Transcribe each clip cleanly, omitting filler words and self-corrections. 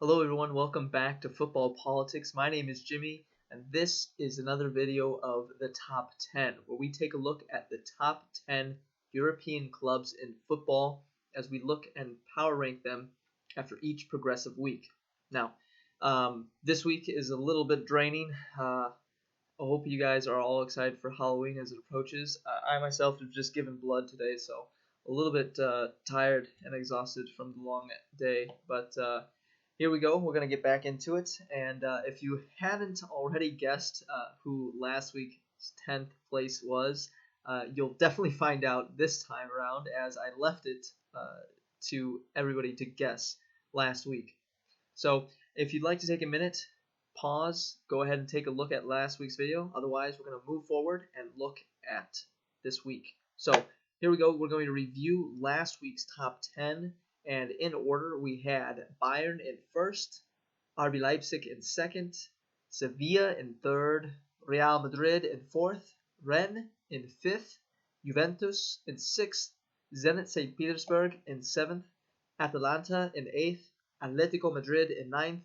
Hello everyone, welcome back to Football Politics. My name is Jimmy, and this is another video of the Top 10, where we take a look at the top 10 European clubs in football as we look and power rank them after each progressive week. Now, this week is a little bit draining. I hope you guys are all excited for Halloween as it approaches. I myself have just given blood today, so a little bit tired and exhausted from the long day, but here we go. We're going to get back into it. And if you hadn't already guessed who last week's 10th place was, you'll definitely find out this time around, as I left it to everybody to guess last week. So if you'd like to take a minute, pause, go ahead and take a look at last week's video. Otherwise, we're going to move forward and look at this week. So here we go. We're going to review last week's top 10. And in order, we had Bayern in first, RB Leipzig in second, Sevilla in third, Real Madrid in fourth, Rennes in fifth, Juventus in sixth, Zenit St. Petersburg in seventh, Atalanta in eighth, Atletico Madrid in ninth,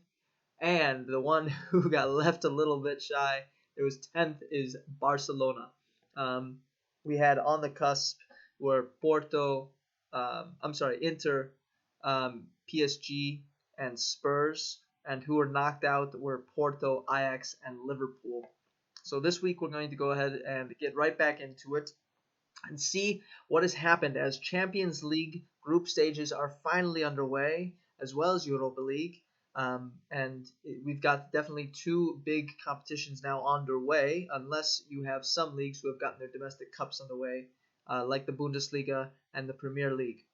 and the one who got left a little bit shy, it was 10th, is Barcelona. We had on the cusp were Inter, PSG, and Spurs, and who were knocked out were Porto, Ajax, and Liverpool. So this week we're going to go ahead and get right back into it and see what has happened as Champions League group stages are finally underway, as well as Europa League. And we've got definitely two big competitions now underway, unless you have some leagues who have gotten their domestic cups underway, like the Bundesliga and the Premier League.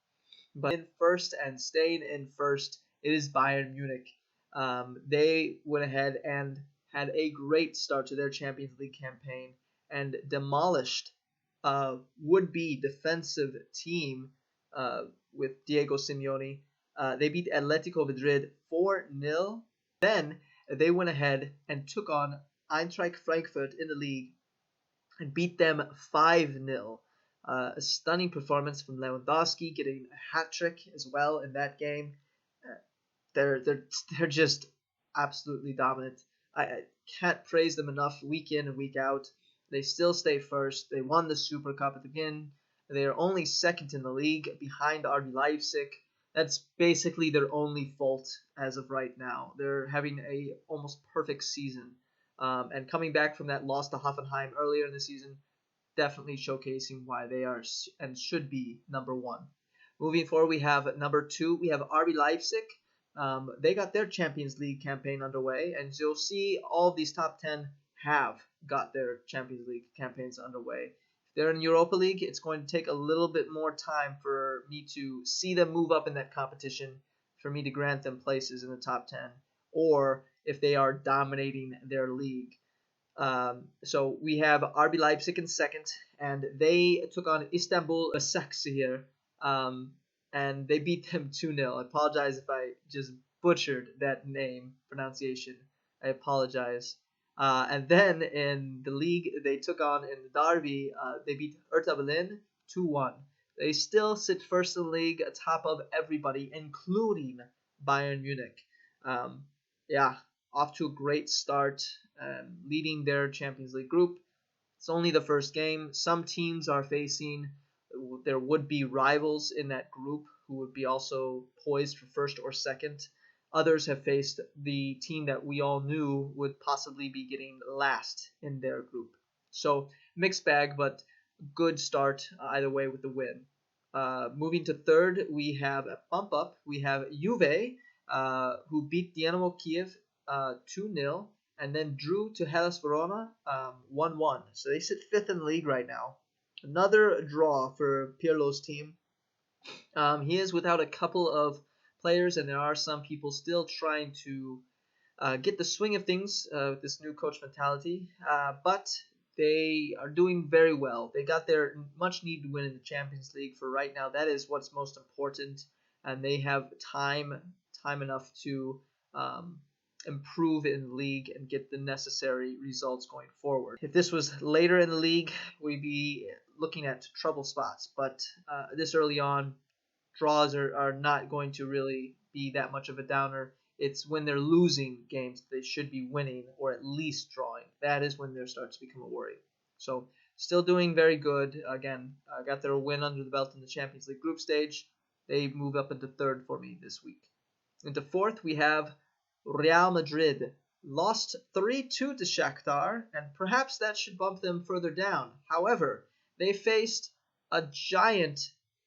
But in first and staying in first, it is Bayern Munich. They went ahead and had a great start to their Champions League campaign and demolished a would-be defensive team with Diego Simeone. They beat Atletico Madrid 4-0. Then they went ahead and took on Eintracht Frankfurt in the league and beat them 5-0. A stunning performance from Lewandowski, getting a hat trick as well in that game. They're just absolutely dominant. I can't praise them enough week in and week out. They still stay first. They won the Super Cup again. They are only second in the league behind RB Leipzig. That's basically their only fault as of right now. They're having a almost perfect season. And coming back from that loss to Hoffenheim earlier in the season, definitely showcasing why they are and should be number one. Moving forward, we have number two. We have RB Leipzig. They got their Champions League campaign underway, and you'll see all of these top 10 have got their Champions League campaigns underway. If they're in Europa League, it's going to take a little bit more time for me to see them move up in that competition, for me to grant them places in the top 10, or if they are dominating their league. So we have RB Leipzig in second, and they took on Istanbul Başakşehir, and they beat them 2-0. I apologize if I just butchered that name pronunciation. I apologize. And then in the league, they took on in the derby, they beat Hertha Berlin 2-1. They still sit first in the league, atop of everybody, including Bayern Munich. Off to a great start, leading their Champions League group. It's only the first game. Some teams are facing their would-be rivals in that group who would be also poised for first or second. Others have faced the team that we all knew would possibly be getting last in their group. So mixed bag, but good start either way with the win. Moving to third, we have a bump up. We have Juve, who beat Dynamo Kiev 2-0, and then drew to Hellas Verona 1-1. So they sit fifth in the league right now. Another draw for Pirlo's team. He is without a couple of players, and there are some people still trying to get the swing of things with this new coach mentality. But they are doing very well. They got their much-needed win in the Champions League for right now. That is what's most important, and they have time enough to improve in the league and get the necessary results going forward. If this was later in the league, we'd be looking at trouble spots, but this early on, draws are not going to really be that much of a downer It's when they're losing games they should be winning or at least drawing. That is when there starts to become a worry. So still doing very good. Again, got their win under the belt in the Champions League group stage. They move up into third for me this week. Into fourth, we have Real Madrid. Lost 3-2 to Shakhtar, and perhaps that should bump them further down. However, they faced a giant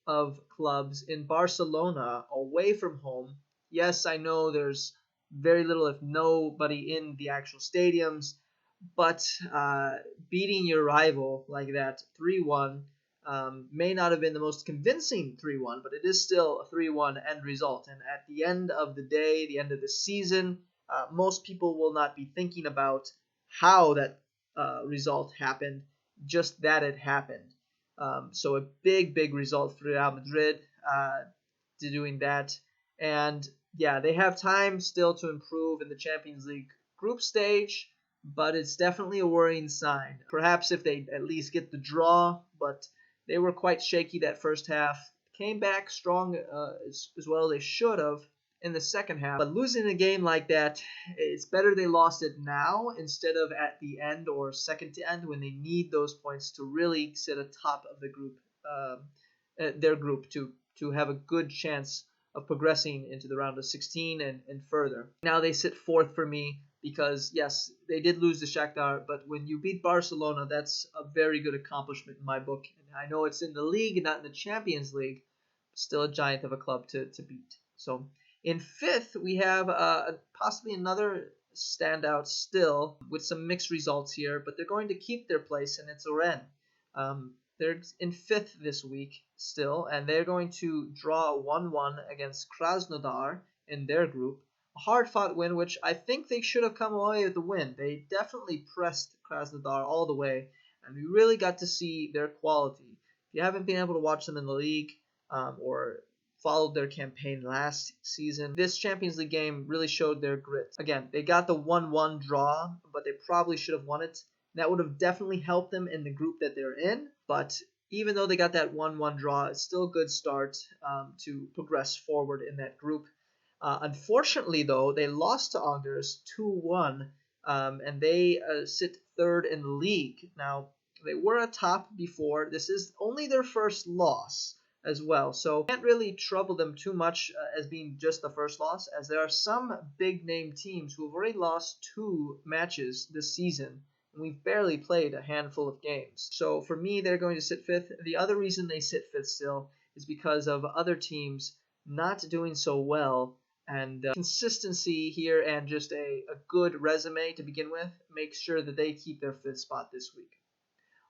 of clubs in Barcelona away from home. Yes, I know there's very little, if nobody, in the actual stadiums, but beating your rival like that 3-1 may not have been the most convincing 3-1, but it is still a 3-1 end result. And at the end of the day, the end of the season, most people will not be thinking about how that result happened, just that it happened. So a big result for Real Madrid to doing that. And yeah, they have time still to improve in the Champions League group stage, but it's definitely a worrying sign. Perhaps if they at least get the draw, but they were quite shaky that first half. Came back strong as well as they should have in the second half. But losing a game like that, it's better they lost it now instead of at the end or second to end when they need those points to really sit atop of the group, their group, to have a good chance of progressing into the round of 16 and further. Now they sit fourth for me because, yes, they did lose to Shakhtar, but when you beat Barcelona, that's a very good accomplishment in my book. And I know it's in the league and not in the Champions League, but still a giant of a club to beat. So in fifth, we have possibly another standout still with some mixed results here, but they're going to keep their place, and it's Rennes. They're in fifth this week still, and they're going to draw 1-1 against Krasnodar in their group. A hard-fought win, which I think they should have come away with the win. They definitely pressed Krasnodar all the way, and we really got to see their quality. If you haven't been able to watch them in the league or followed their campaign last season, this Champions League game really showed their grit. Again, they got the 1-1 draw, but they probably should have won it. That would have definitely helped them in the group that they're in. But even though they got that 1-1 draw, it's still a good start to progress forward in that group. Unfortunately, though, they lost to Angers 2-1, and they sit third in the league. Now, they were atop before. This is only their first loss as well, so can't really trouble them too much as being just the first loss, as there are some big-name teams who have already lost 2 matches this season. We've barely played a handful of games. So for me, they're going to sit fifth. The other reason they sit fifth still is because of other teams not doing so well. And consistency here and just a good resume to begin with makes sure that they keep their fifth spot this week.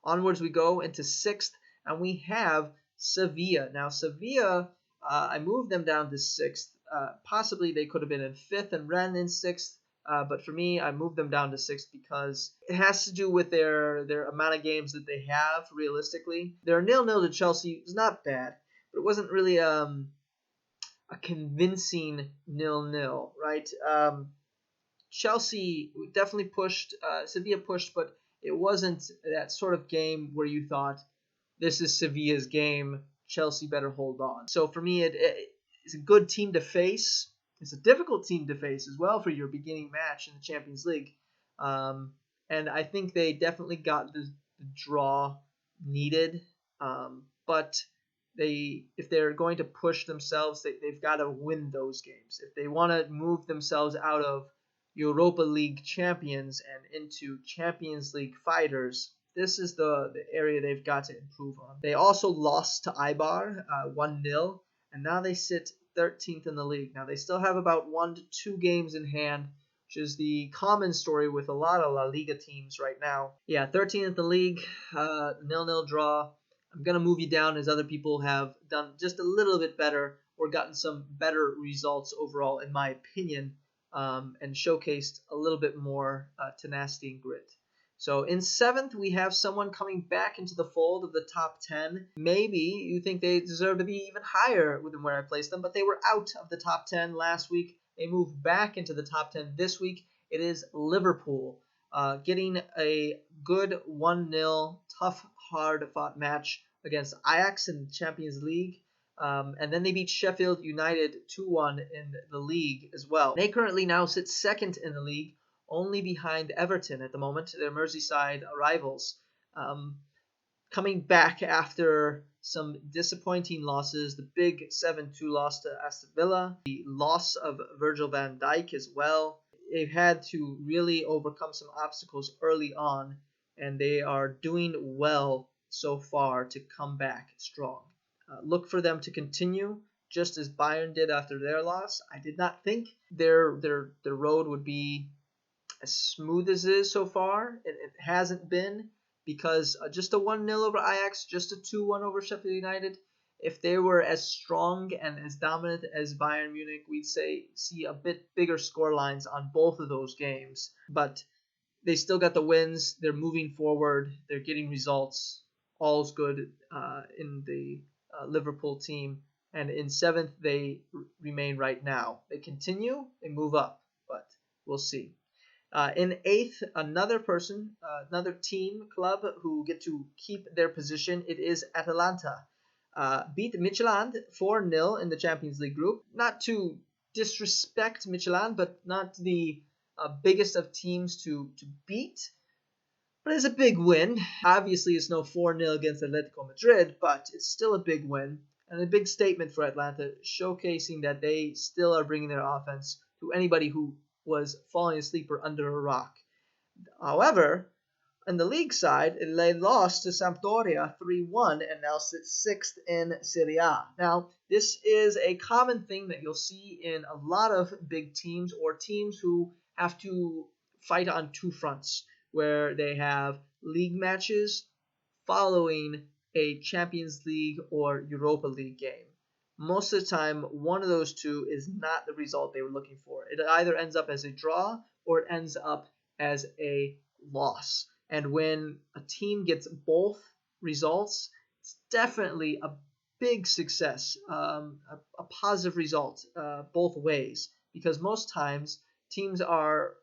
Onwards we go into sixth, and we have Sevilla. Now, Sevilla, I moved them down to sixth. Possibly they could have been in fifth and Rennes in sixth. But for me, I moved them down to sixth because it has to do with their amount of games that they have, realistically. Their 0-0 to Chelsea was not bad, but it wasn't really a convincing 0-0, right? Chelsea definitely pushed, Sevilla pushed, but it wasn't that sort of game where you thought, this is Sevilla's game, Chelsea better hold on. So for me, it's a good team to face. It's a difficult team to face as well for your beginning match in the Champions League. And I think they definitely got the draw needed. But if they're going to push themselves, they've got to win those games. If they want to move themselves out of Europa League champions and into Champions League fighters, this is the area they've got to improve on. They also lost to Eibar 1-0, and now they sit 13th in the league. Now, they still have about 1 to 2 games in hand, which is the common story with a lot of La Liga teams right now. Yeah, 13th in the league, 0-0 draw. I'm going to move you down as other people have done just a little bit better or gotten some better results overall, in my opinion, and showcased a little bit more tenacity and grit. So in 7th, we have someone coming back into the fold of the top 10. Maybe you think they deserve to be even higher than where I placed them, but they were out of the top 10 last week. They moved back into the top 10 this week. It is Liverpool getting a good 1-0 tough, hard-fought match against Ajax in the Champions League. And then they beat Sheffield United 2-1 in the league as well. They currently now sit second in the league, only behind Everton at the moment. They're Merseyside rivals. Coming back after some disappointing losses, the big 7-2 loss to Aston Villa, the loss of Virgil van Dijk as well. They've had to really overcome some obstacles early on, and they are doing well so far to come back strong. Look for them to continue, just as Bayern did after their loss. I did not think their road would be as smooth as it is so far. It hasn't been, because just a 1-0 over Ajax, just a 2-1 over Sheffield United, if they were as strong and as dominant as Bayern Munich, we'd see a bit bigger score lines on both of those games. But they still got the wins. They're moving forward. They're getting results. All's good in the Liverpool team. And in 7th, they remain right now. They continue, they move up, but we'll see. In 8th, another team, club who get to keep their position. It is Atalanta. Beat Midtjylland 4-0 in the Champions League group. Not to disrespect Midtjylland, but not the biggest of teams to beat. But it's a big win. Obviously, it's no 4-0 against Atletico Madrid, but it's still a big win and a big statement for Atlanta, showcasing that they still are bringing their offense to anybody who was falling asleep or under a rock. However, on the league side, they lost to Sampdoria 3-1 and now sit 6th in Serie A. Now, this is a common thing that you'll see in a lot of big teams or teams who have to fight on two fronts, where they have league matches following a Champions League or Europa League game. Most of the time, one of those two is not the result they were looking for. It either ends up as a draw or it ends up as a loss. And when a team gets both results, it's definitely a big success, a positive result both ways. Because most times, teams are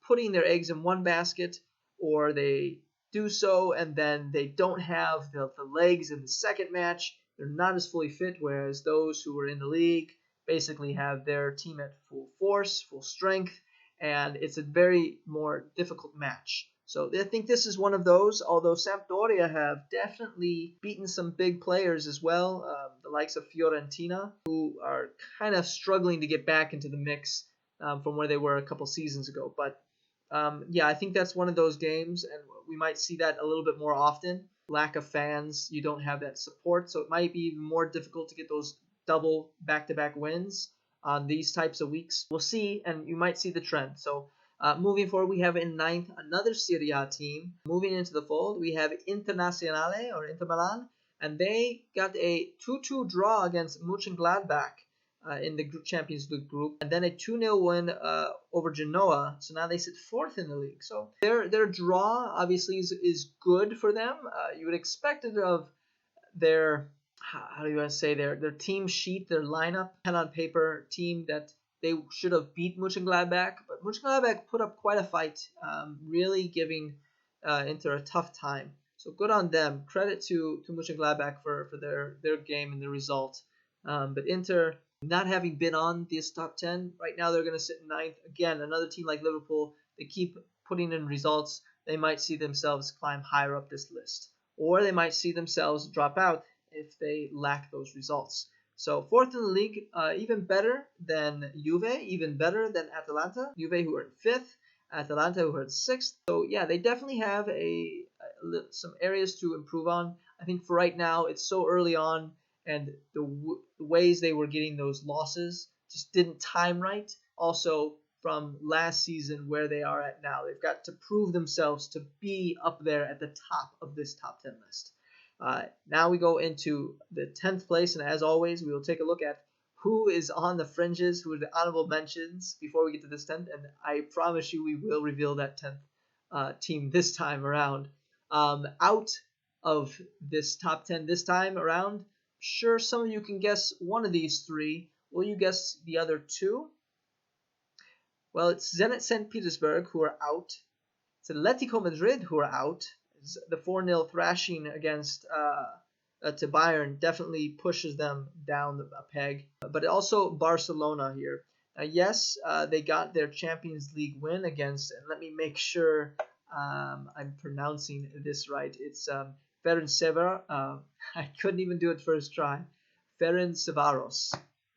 putting their eggs in one basket, or they do so and then they don't have the legs in the second match. They're not as fully fit, whereas those who are in the league basically have their team at full force, full strength, and it's a very more difficult match. So I think this is one of those, although Sampdoria have definitely beaten some big players as well, the likes of Fiorentina, who are kind of struggling to get back into the mix from where they were a couple seasons ago. But yeah, I think that's one of those games, and we might see that a little bit more often. Lack of fans, you don't have that support, so it might be even more difficult to get those double back-to-back wins on these types of weeks. We'll see, and you might see the trend. So moving forward, we have in 9th another Serie A team. Moving into the fold, we have Internacionale, or Inter Milan, and they got a 2-2 draw against Mönchengladbach in the Champions League group, and then a 2-0 win over Genoa. So now they sit 4th in the league. So their draw obviously is good for them. You would expect it of their, how do you want to say, their team sheet, their lineup, pen on paper team that they should have beat Mönchengladbach, but Mönchengladbach put up quite a fight, really giving Inter a tough time. So good on them. Credit to Mönchengladbach for their game and the result. But Inter, not having been on this top 10, right now they're going to sit in 9th. Again, another team like Liverpool, they keep putting in results. They might see themselves climb higher up this list. Or they might see themselves drop out if they lack those results. So 4th in the league, even better than Juve, even better than Atalanta. Juve, who are in 5th, Atalanta, who are in 6th. So yeah, they definitely have some areas to improve on. I think for right now, it's so early on, and the ways they were getting those losses just didn't time right. Also, from last season where they are at now, they've got to prove themselves to be up there at the top of this top 10 list. Now we go into the 10th place, and as always, we will take a look at who is on the fringes, who are the honorable mentions before we get to this 10th, and I promise you we will reveal that 10th team this time around. Out of this top 10 this time around, sure, some of you can guess one of these three. Will you guess the other two? Well, it's Zenit St. Petersburg, who are out. It's Atletico Madrid, who are out. It's the 4-0 thrashing against to Bayern definitely pushes them down a peg. But also Barcelona here. Yes, they got their Champions League win against, and let me make sure I'm pronouncing this right. It's Ferencvaros. I couldn't even do it first try. Ferencvaros.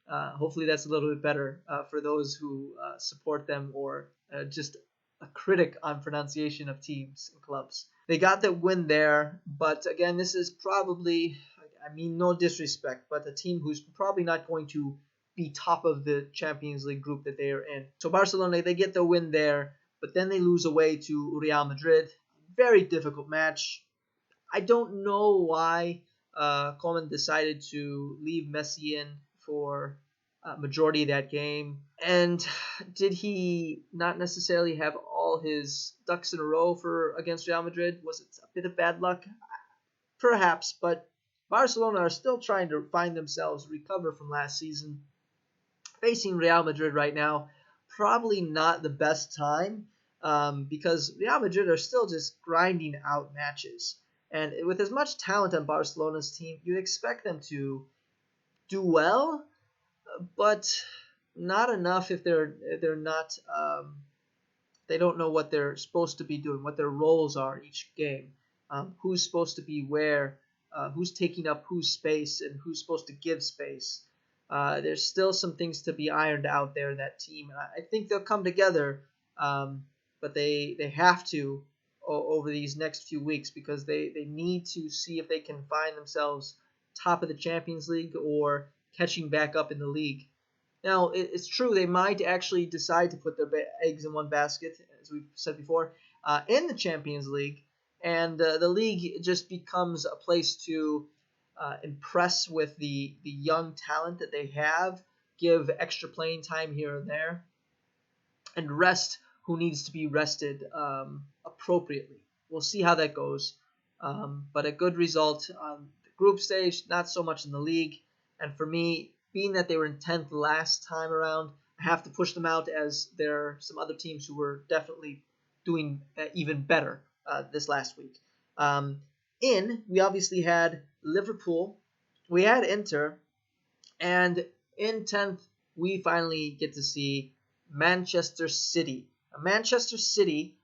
Hopefully that's a little bit better for those who support them or just a critic on pronunciation of teams and clubs. They got the win there, but again, this is probably, I mean, no disrespect, but a team who's probably not going to be top of the Champions League group that they are in. So Barcelona, they get the win there, but then they lose away to Real Madrid. Very difficult match. I don't know why Koeman decided to leave Messi in for majority of that game. And did he not necessarily have all his ducks in a row for against Real Madrid? Was it a bit of bad luck? Perhaps, but Barcelona are still trying to find themselves, recover from last season. Facing Real Madrid right now, probably not the best time because Real Madrid are still just grinding out matches. And with as much talent on Barcelona's team, you'd expect them to do well, but not enough if they're not they don't know what they're supposed to be doing, what their roles are each game, who's supposed to be where, who's taking up whose space, and who's supposed to give space. There's still some things to be ironed out there in that team, and I think they'll come together, but they have to over these next few weeks because they need to see if they can find themselves top of the Champions League or catching back up in the league. Now, it's true they might actually decide to put their eggs in one basket, as we've said before, in the Champions League, and the league just becomes a place to impress with the young talent that they have, give extra playing time here and there, and rest who needs to be rested appropriately. We'll see how that goes, but a good result on the group stage, not so much in the league, and for me, being that they were in 10th last time around, I have to push them out as there are some other teams who were definitely doing even better this last week. We obviously had Liverpool, we had Inter, and in 10th, we finally get to see Manchester City. Manchester City,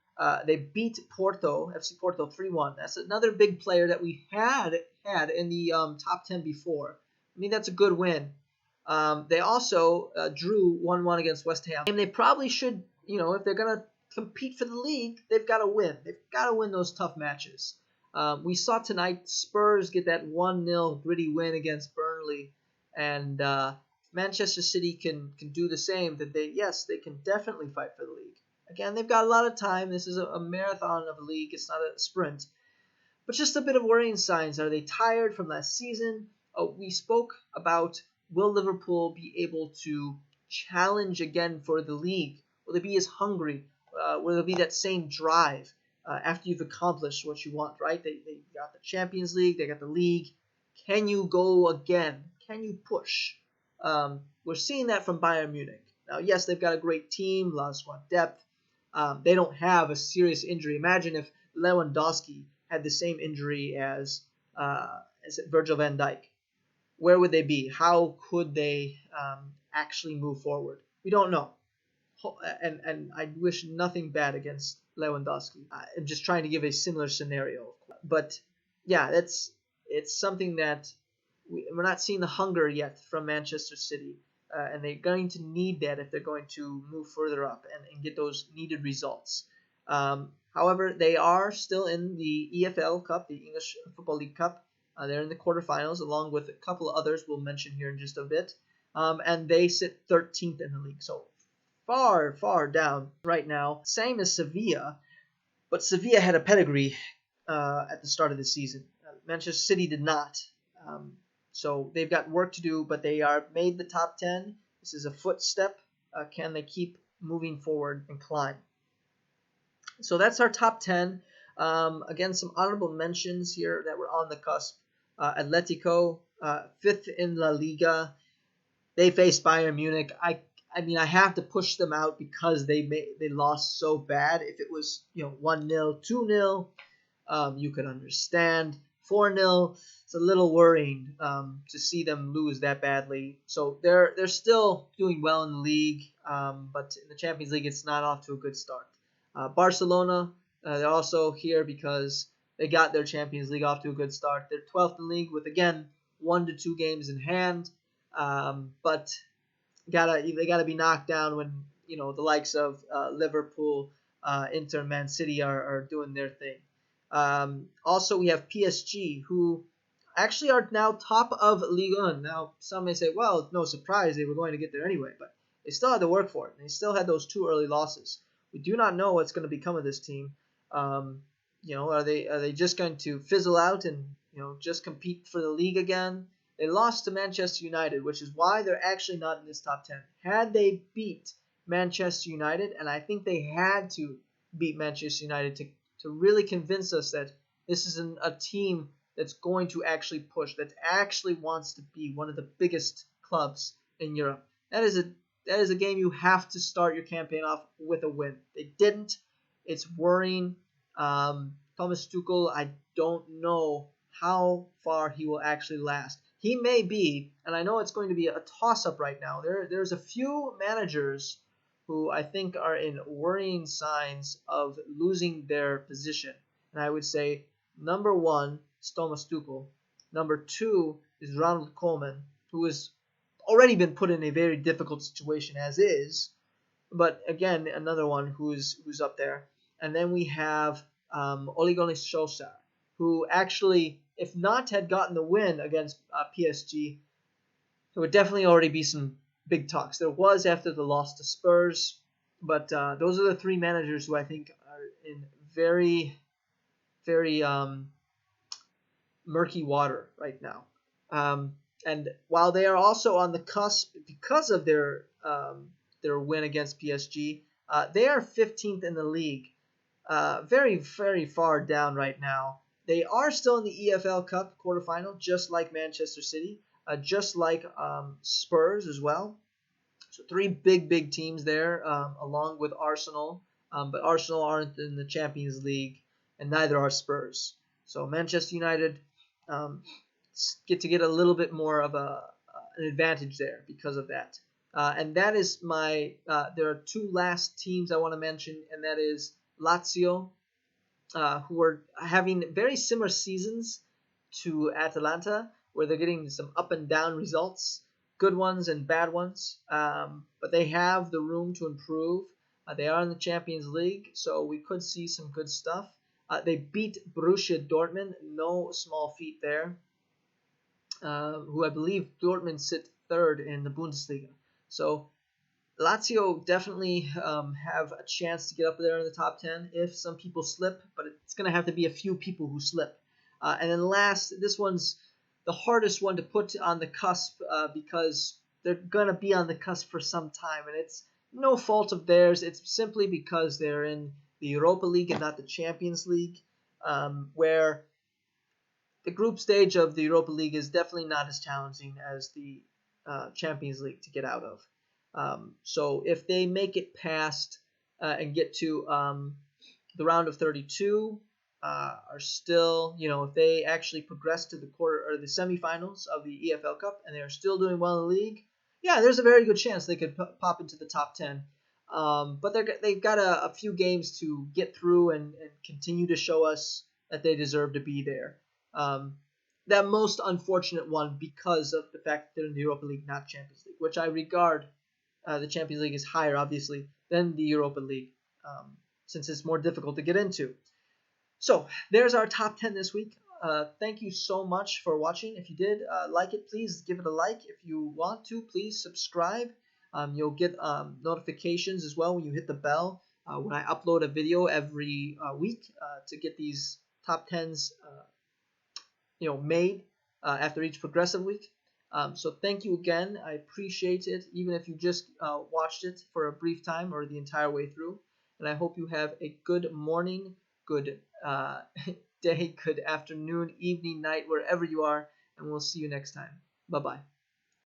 they beat FC Porto 3-1. That's another big player that we had in the top 10 before. I mean, that's a good win. They also drew 1-1 against West Ham. And they probably should, if they're going to compete for the league, they've got to win. They've got to win those tough matches. We saw tonight Spurs get that 1-0 gritty win against Burnley. And Manchester City can do the same. That they can definitely fight for the league. Again, they've got a lot of time. This is a marathon of a league. It's not a sprint. But just a bit of worrying signs. Are they tired from last season? We spoke about, will Liverpool be able to challenge again for the league? Will they be as hungry? Will there be that same drive after you've accomplished what you want, right? They got the Champions League, they got the league. Can you go again? Can you push? We're seeing that from Bayern Munich. Now, yes, they've got a great team, a lot of squad depth. They don't have a serious injury. Imagine if Lewandowski had the same injury as Virgil van Dijk. Where would they be? How could they actually move forward? We don't know. And I wish nothing bad against Lewandowski. I'm just trying to give a similar scenario. But yeah, it's something that we're not seeing the hunger yet from Manchester City. And they're going to need that if they're going to move further up and get those needed results. However, they are still in the EFL Cup, the English Football League Cup. They're in the quarterfinals, along with a couple of others we'll mention here in just a bit. And they sit 13th in the league, so far, far down right now. Same as Sevilla, but Sevilla had a pedigree at the start of the season. Manchester City did not. So they've got work to do, but they are made the top 10. This is a footstep. Can they keep moving forward and climb? So that's our top 10. Again, some honorable mentions here that were on the cusp. Atletico, 5th in La Liga. They faced Bayern Munich. I have to push them out because they lost so bad. If it was 1-0, 2-0, you could understand. 4-0. It's a little worrying to see them lose that badly. So they're still doing well in the league, but in the Champions League, it's not off to a good start. Barcelona, they're also here because they got their Champions League off to a good start. They're 12th in the league with, again, 1 to 2 games in hand, but they gotta be knocked down when the likes of Liverpool, Inter, Man City are doing their thing. Also, we have PSG, who actually are now top of Ligue 1. Now, some may say, well, no surprise, they were going to get there anyway, but they still had to work for it. They still had those 2 early losses. We do not know what's going to become of this team. Are they just going to fizzle out and just compete for the league again? They lost to Manchester United, which is why they're actually not in this top 10. Had they beat Manchester United, and I think they had to beat Manchester United to really convince us that this is a team that's going to actually push, that actually wants to be one of the biggest clubs in Europe. That is a game you have to start your campaign off with a win. They didn't. It's worrying. Thomas Tuchel, I don't know how far he will actually last. He may be, and I know it's going to be a toss-up right now. There's a few managers who I think are in worrying signs of losing their position. And I would say number 1 is Thomas Tuchel. Number 2 is Ronald Koeman, who has already been put in a very difficult situation as is. But again, another one who's up there. And then we have Ole Gunnar Solskjaer, who actually, if not had gotten the win against PSG, there would definitely already be some big talks. There was after the loss to Spurs, but those are the 3 managers who I think are in very, very murky water right now. And while they are also on the cusp because of their win against PSG, they are 15th in the league, very, very far down right now. They are still in the EFL Cup quarterfinal, just like Manchester City, just like Spurs as well. So 3 big teams there, along with Arsenal. But Arsenal aren't in the Champions League, and neither are Spurs. So Manchester United get a little bit more of an advantage there because of that. And that is there are 2 last teams I want to mention, and that is Lazio, who are having very similar seasons to Atalanta, where they're getting some up and down results, good ones and bad ones. But they have the room to improve. They are in the Champions League, so we could see some good stuff. They beat Borussia Dortmund, no small feat there, who I believe Dortmund sit 3rd in the Bundesliga. So Lazio definitely have a chance to get up there in the top 10 if some people slip, but it's going to have to be a few people who slip. And then last, this one's the hardest one to put on the cusp because they're going to be on the cusp for some time, and it's no fault of theirs. It's simply because they're in the Europa League and not the Champions League, where the group stage of the Europa League is definitely not as challenging as the Champions League to get out of. So if they make it past and get to the round of 32, are still, if they actually progress to the quarter or the semifinals of the EFL Cup and they are still doing well in the league, yeah, there's a very good chance they could pop into the top 10. But they've got a few games to get through and continue to show us that they deserve to be there. That most unfortunate one because of the fact that they're in the Europa League, not Champions League, which I regard the Champions League is higher, obviously, than the Europa League, since it's more difficult to get into. So there's our top 10 this week. Thank you so much for watching. If you did like it, please give it a like. If you want to, please subscribe. You'll get notifications as well when you hit the bell when I upload a video every week to get these top 10s made after each progressive week. So thank you again. I appreciate it, even if you just watched it for a brief time or the entire way through. And I hope you have a good morning, good day, good afternoon, evening, night, wherever you are. And we'll see you next time. Bye-bye.